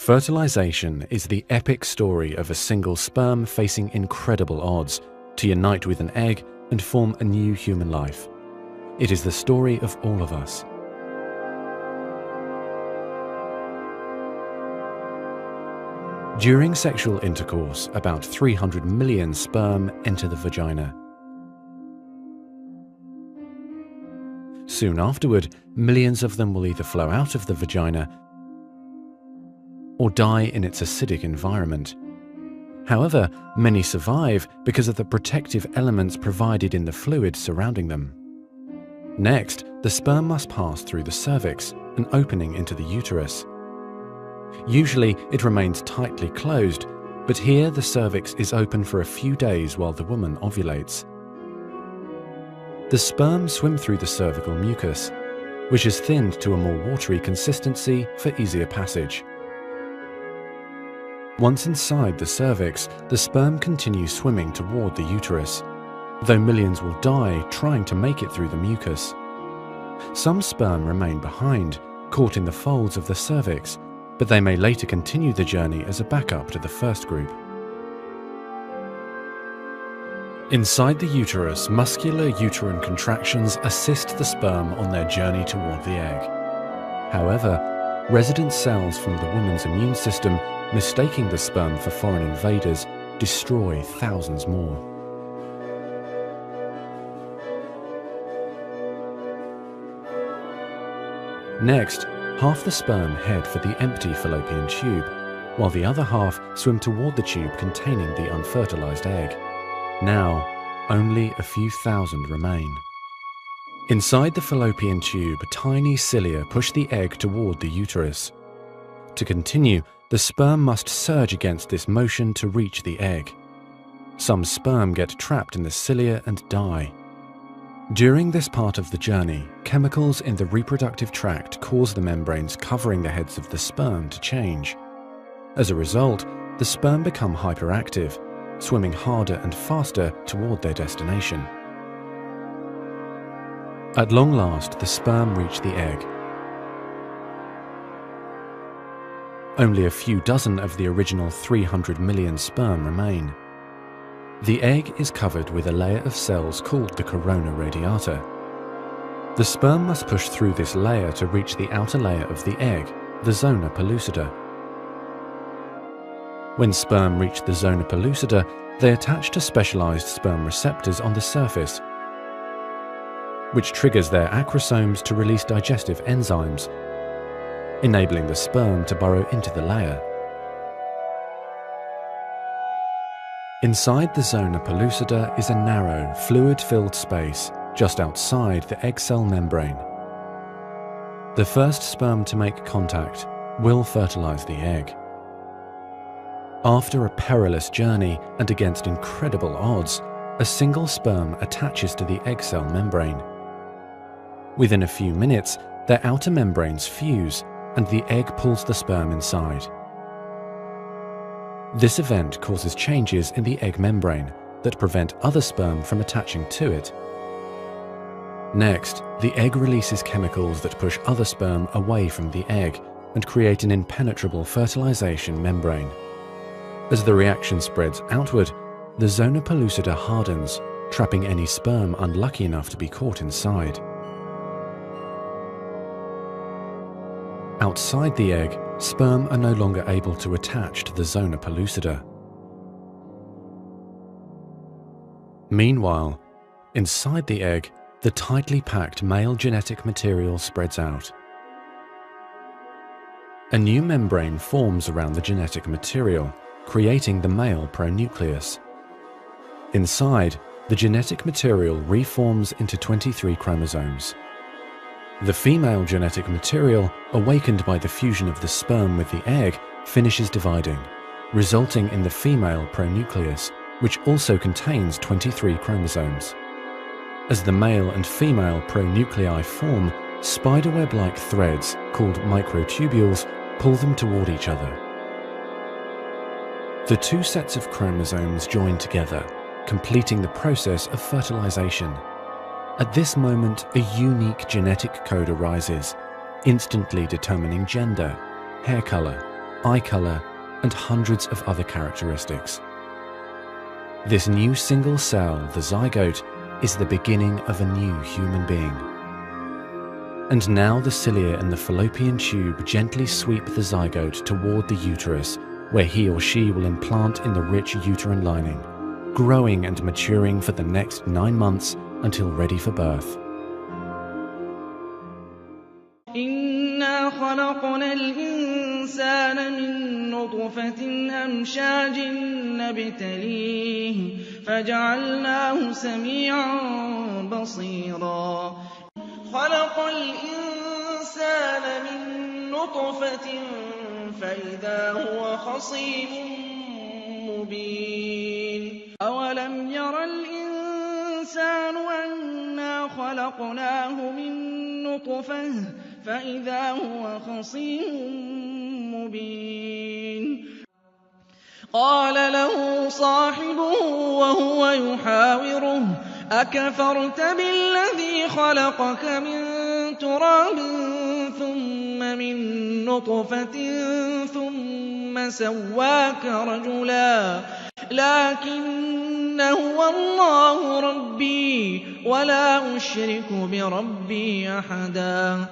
Fertilization is the epic story of a single sperm facing incredible odds to unite with an egg and form a new human life. It is the story of all of us. During sexual intercourse, about 300 million sperm enter the vagina. Soon afterward, millions of them will either flow out of the vagina or die in its acidic environment. However, many survive because of the protective elements provided in the fluid surrounding them. Next, the sperm must pass through the cervix, an opening into the uterus. Usually, it remains tightly closed, but here the cervix is open for a few days while the woman ovulates. The sperm swim through the cervical mucus, which is thinned to a more watery consistency for easier passage. Once inside the cervix, the sperm continues swimming toward the uterus, though millions will die trying to make it through the mucus. Some sperm remain behind, caught in the folds of the cervix, but they may later continue the journey as a backup to the first group. Inside the uterus, muscular uterine contractions assist the sperm on their journey toward the egg. However, resident cells from the woman's immune system, mistaking the sperm for foreign invaders, destroy thousands more. Next, half the sperm head for the empty fallopian tube, while the other half swim toward the tube containing the unfertilized egg. Now, only a few thousand remain. Inside the fallopian tube, tiny cilia push the egg toward the uterus. To continue, the sperm must surge against this motion to reach the egg. Some sperm get trapped in the cilia and die. During this part of the journey, chemicals in the reproductive tract cause the membranes covering the heads of the sperm to change. As a result, the sperm become hyperactive, swimming harder and faster toward their destination. At long last, the sperm reach the egg. Only a few dozen of the original 300 million sperm remain. The egg is covered with a layer of cells called the corona radiata. The sperm must push through this layer to reach the outer layer of the egg, the zona pellucida. When sperm reach the zona pellucida, they attach to specialized sperm receptors on the surface, which triggers their acrosomes to release digestive enzymes, enabling the sperm to burrow into the layer. Inside the zona pellucida is a narrow, fluid-filled space just outside the egg cell membrane. The first sperm to make contact will fertilize the egg. After a perilous journey and against incredible odds, a single sperm attaches to the egg cell membrane. Within a few minutes, their outer membranes fuse and the egg pulls the sperm inside. This event causes changes in the egg membrane that prevent other sperm from attaching to it. Next, the egg releases chemicals that push other sperm away from the egg and create an impenetrable fertilization membrane. As the reaction spreads outward, the zona pellucida hardens, trapping any sperm unlucky enough to be caught inside. Outside the egg, sperm are no longer able to attach to the zona pellucida. Meanwhile, inside the egg, the tightly packed male genetic material spreads out. A new membrane forms around the genetic material, creating the male pronucleus. Inside, the genetic material reforms into 23 chromosomes. The female genetic material, awakened by the fusion of the sperm with the egg, finishes dividing, resulting in the female pronucleus, which also contains 23 chromosomes. As the male and female pronuclei form, spiderweb-like threads, called microtubules, pull them toward each other. The two sets of chromosomes join together, completing the process of fertilization. At this moment, a unique genetic code arises, instantly determining gender, hair color, eye color, and hundreds of other characteristics. This new single cell, the zygote, is the beginning of a new human being. And now the cilia in the fallopian tube gently sweep the zygote toward the uterus, where he or she will implant in the rich uterine lining, growing and maturing for the next 9 months until ready for birth. إِنَّا خَلَقْنَا الْإِنسَانَ مِن نُّطْفَةٍ أَمْشَاجٍ نَّبْتَلِيهِ فَجَعَلْنَاهُ سَمِيعًا بَصِيرًا خَلَقَ الْإِنسَانَ مِن نُّطْفَةٍ فَإِذَا هُوَ خَصِيمٌ مُّبِينٌ أَوَلَمْ يَرَ الْإِنسَانُ أَنَّا خَلَقْنَاهُ مِن نُّطْفَةٍ فَإِذَا هُوَ خَصِيمٌ مُّبِينٌ قَالَ لَهُ صَاحِبُهُ وَهُوَ يُحَاوِرُهُ أَكَفَرْتَ بِالَّذِي خَلَقَكَ مِن تُرَابٍ ثُمَّ مِن نُّطْفَةٍ ثُمَّ سَوَّاكَ رَجُلًا لَّٰكِنَّ هُوَ اللَّهُ رَبِّي وَلَا أُشْرِكُ بِرَبِّي أَحَدًا